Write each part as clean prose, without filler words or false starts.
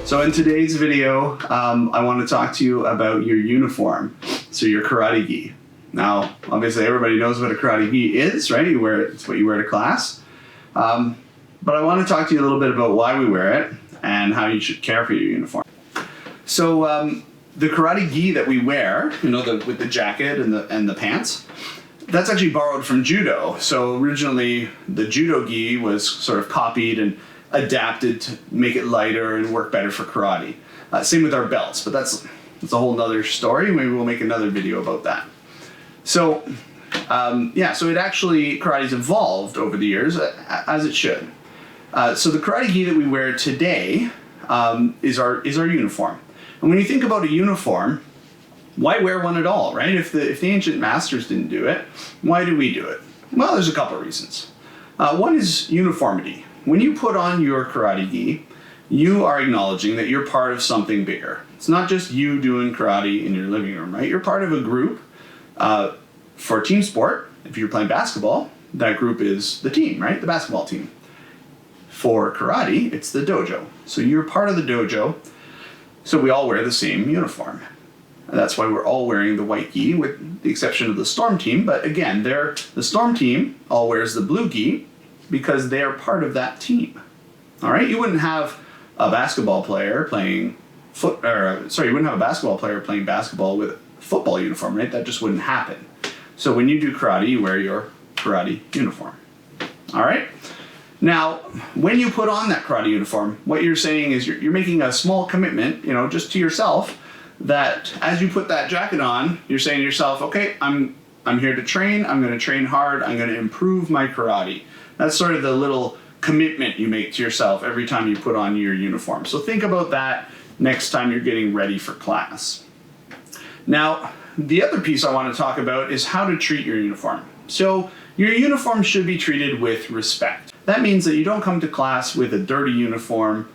So in today's video, I want to talk to you about your uniform, so your karate gi. Now, obviously everybody knows what a karate gi is, right? It's what you wear to class. But I want to talk to you a little bit about why we wear it and how you should care for your uniform. So the karate gi that we wear, with the jacket and the pants, that's actually borrowed from judo. So originally the judo gi was sort of copied and adapted to make it lighter and work better for karate. Same with our belts, but that's a whole nother story. Maybe we'll make another video about that. So so it actually, karate's evolved over the years, as it should. So the karate gi that we wear today is our uniform. And when you think about a uniform, why wear one at all, right? If the ancient masters didn't do it, why do we do it? Well, there's a couple of reasons. One is uniformity. When you put on your karate gi, you are acknowledging that you're part of something bigger. It's not just you doing karate in your living room, right? You're part of a group. For team sport, if you're playing basketball, that group is the team, right? The basketball team. For karate, it's the dojo. So you're part of the dojo, so we all wear the same uniform. And that's why we're all wearing the white gi, with the exception of the storm team. But again, the storm team all wears the blue gi because they are part of that team. All right? You wouldn't have a basketball player playing basketball with a football uniform, right? That just wouldn't happen. So when you do karate, you wear your karate uniform. All right? Now, when you put on that karate uniform, what you're saying is you're making a small commitment, just to yourself, that as you put that jacket on, you're saying to yourself, okay, I'm here to train, I'm going to train hard, I'm going to improve my karate. That's sort of the little commitment you make to yourself every time you put on your uniform. So think about that next time you're getting ready for class. Now, the other piece I want to talk about is how to treat your uniform. So your uniform should be treated with respect. That means that you don't come to class with a dirty uniform,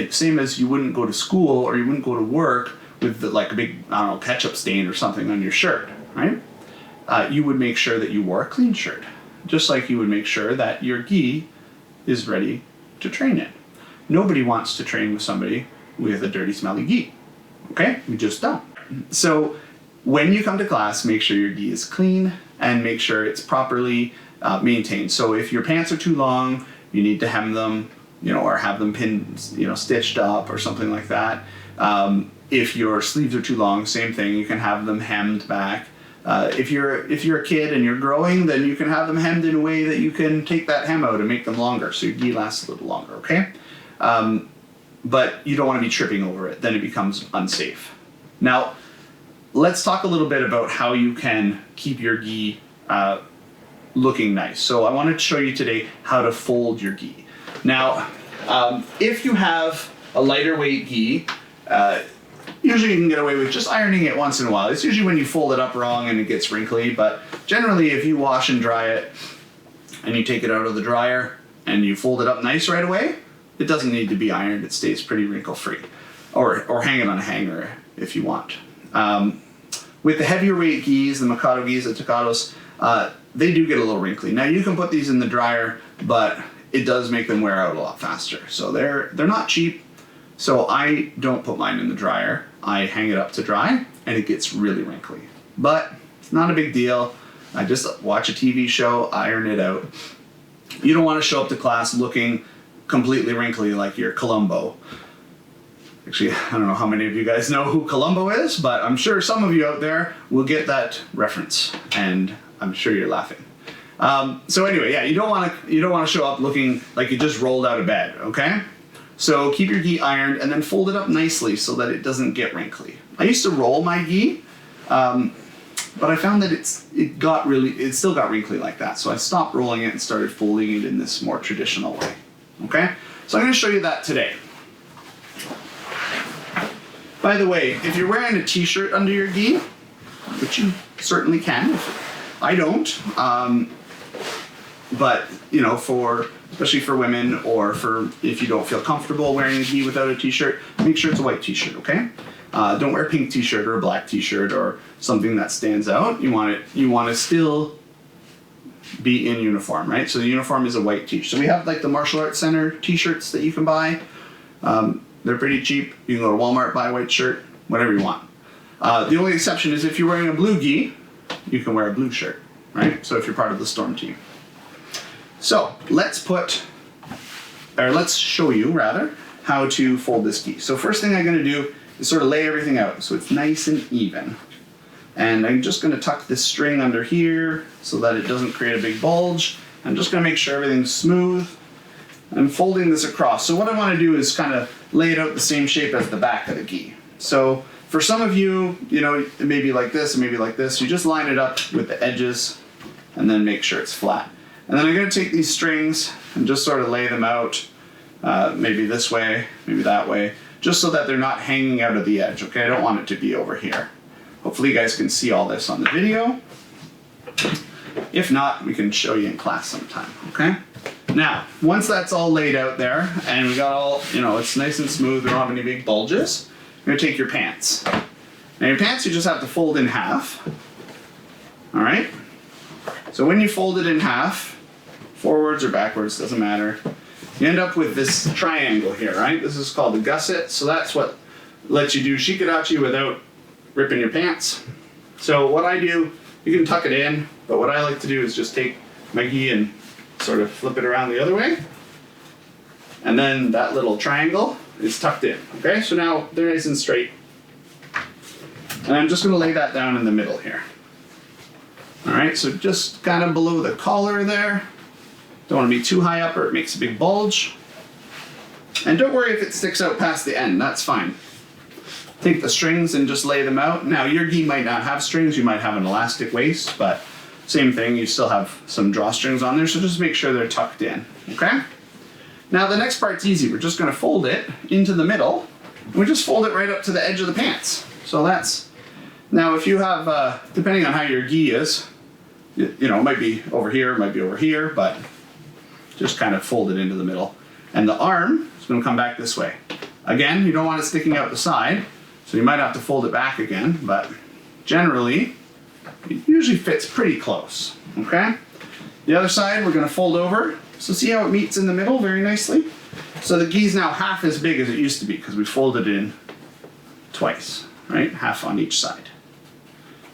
same as you wouldn't go to school or you wouldn't go to work with a big, ketchup stain or something on your shirt, right? You would make sure that you wore a clean shirt, just like you would make sure that your gi is ready to train in. Nobody wants to train with somebody with a dirty, smelly gi, okay? We just don't. So when you come to class, make sure your gi is clean and make sure it's properly maintained. So if your pants are too long, you need to hem them, or have them pinned, stitched up or something like that. If your sleeves are too long, same thing, you can have them hemmed back. If you're a kid and you're growing, then you can have them hemmed in a way that you can take that hem out and make them longer, so your gi lasts a little longer, okay? But you don't want to be tripping over it, then it becomes unsafe. Now, let's talk a little bit about how you can keep your gi looking nice. So I wanted to show you today how to fold your gi. Now, if you have a lighter weight gi, usually you can get away with just ironing it once in a while. It's usually when you fold it up wrong and it gets wrinkly, but generally if you wash and dry it and you take it out of the dryer and you fold it up nice right away, it doesn't need to be ironed. It stays pretty wrinkle-free. Or hang it on a hanger if you want. With the heavier weight gis, the Mikado gis, the Takados, they do get a little wrinkly. Now you can put these in the dryer, but it does make them wear out a lot faster. So they're not cheap. So I don't put mine in the dryer. I hang it up to dry and it gets really wrinkly. But it's not a big deal. I just watch a TV show, iron it out. You don't want to show up to class looking completely wrinkly like you're Columbo. Actually, I don't know how many of you guys know who Columbo is, but I'm sure some of you out there will get that reference, and I'm sure you're laughing. So anyway, you don't want to show up looking like you just rolled out of bed, okay? So keep your gi ironed and then fold it up nicely so that it doesn't get wrinkly. I used to roll my gi, but I found that it still got wrinkly like that. So I stopped rolling it and started folding it in this more traditional way. Okay? So I'm going to show you that today. By the way, if you're wearing a t-shirt under your gi, which you certainly can, I don't, but especially for women, or if you don't feel comfortable wearing a gi without a t-shirt, make sure it's a white t-shirt, okay? Don't wear a pink t-shirt or a black t-shirt or something that stands out. You want to still be in uniform, right? So the uniform is a white t-shirt. So we have like the Martial Arts Center t-shirts that you can buy. They're pretty cheap. You can go to Walmart, buy a white shirt, whatever you want. The only exception is if you're wearing a blue gi, you can wear a blue shirt, right? So if you're part of the storm team. So let's show you rather how to fold this gi. So first thing I'm going to do is sort of lay everything out so it's nice and even. And I'm just going to tuck this string under here so that it doesn't create a big bulge. I'm just going to make sure everything's smooth. I'm folding this across. So what I want to do is kind of lay it out the same shape as the back of the gi. So for some of you, you know, it may be like this, it may be like this. You just line it up with the edges and then make sure it's flat. And then I'm going to take these strings and just sort of lay them out, maybe this way, maybe that way, just so that they're not hanging out of the edge, okay? I don't want it to be over here. Hopefully you guys can see all this on the video. If not, we can show you in class sometime, okay? Now, once that's all laid out there, and we got all, you know, it's nice and smooth, we don't have any big bulges, you're gonna take your pants. Now your pants you just have to fold in half, all right? So when you fold it in half, forwards or backwards, doesn't matter, you end up with this triangle here, right? This is called the gusset, so that's what lets you do shikarachi without ripping your pants. So what I do, you can tuck it in, but what I like to do is just take my gi and sort of flip it around the other way. And then that little triangle is tucked in, okay? So now they're nice and straight. And I'm just gonna lay that down in the middle here. All right, so just kind of below the collar there. Don't wanna be too high up or it makes a big bulge. And don't worry if it sticks out past the end, that's fine. Take the strings and just lay them out. Now your gi might not have strings, you might have an elastic waist, but same thing, you still have some drawstrings on there, so just make sure they're tucked in, okay? Now the next part's easy. We're just gonna fold it into the middle, and we just fold it right up to the edge of the pants. So that's, now if you have, depending on how your gi is, you know, it might be over here, it might be over here, but just kind of fold it into the middle. And the arm is gonna come back this way. Again, you don't want it sticking out the side, so you might have to fold it back again, but generally, it usually fits pretty close, okay? The other side we're gonna fold over. So see how it meets in the middle very nicely? So the gi's now half as big as it used to be because we folded in twice, right? Half on each side.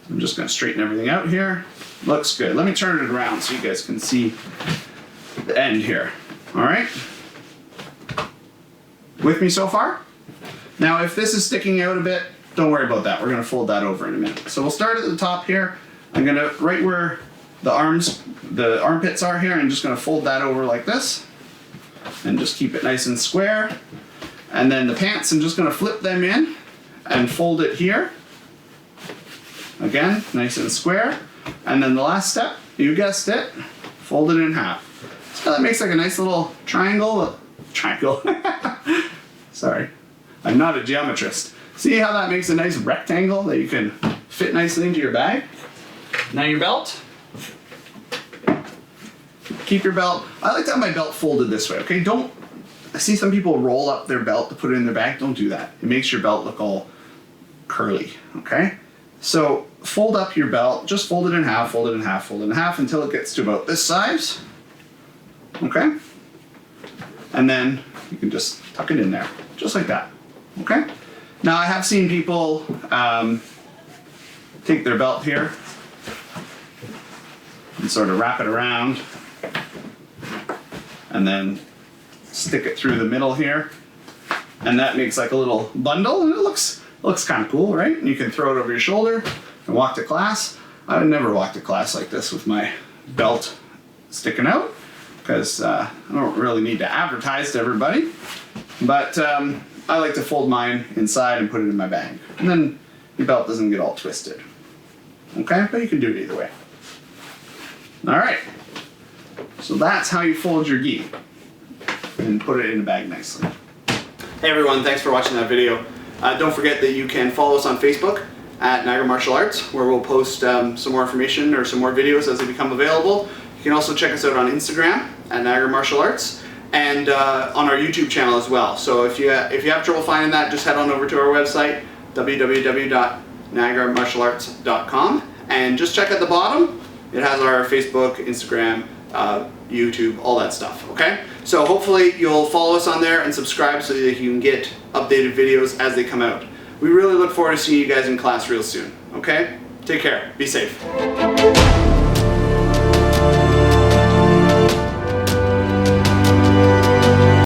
I'm just gonna straighten everything out here. Looks good. Let me turn it around so you guys can see the end here, all right? With me so far? Now if this is sticking out a bit, don't worry about that. We're gonna fold that over in a minute. So we'll start at the top here. I'm gonna, right where the armpits are here, I'm just gonna fold that over like this and just keep it nice and square. And then the pants, I'm just gonna flip them in and fold it here. Again, nice and square. And then the last step, you guessed it, fold it in half. So that makes like a nice little triangle. Sorry, I'm not a geometrist. See how that makes a nice rectangle that you can fit nicely into your bag? Now your belt. Keep your belt. I like to have my belt folded this way, okay? I see some people roll up their belt to put it in their bag. Don't do that. It makes your belt look all curly, okay? So fold up your belt, just fold it in half, fold it in half, fold it in half until it gets to about this size, okay? And then you can just tuck it in there, just like that, okay? Now I have seen people take their belt here and sort of wrap it around and then stick it through the middle here. And that makes like a little bundle and it looks kind of cool, right? And you can throw it over your shoulder and walk to class. I would never walk to class like this with my belt sticking out because I don't really need to advertise to everybody. But I like to fold mine inside and put it in my bag. And then your belt doesn't get all twisted. Okay, but you can do it either way. All right, so that's how you fold your gi and put it in a bag nicely. Hey everyone, thanks for watching that video. Don't forget that you can follow us on Facebook at Niagara Martial Arts, where we'll post some more information or some more videos as they become available. You can also check us out on Instagram at Niagara Martial Arts and on our YouTube channel as well. So if you have trouble finding that, just head on over to our website, www.niagaramartialarts.com, and just check at the bottom. It has our Facebook, Instagram, YouTube, all that stuff, okay? So hopefully you'll follow us on there and subscribe so that you can get updated videos as they come out. We really look forward to seeing you guys in class real soon, okay? Take care. Be safe.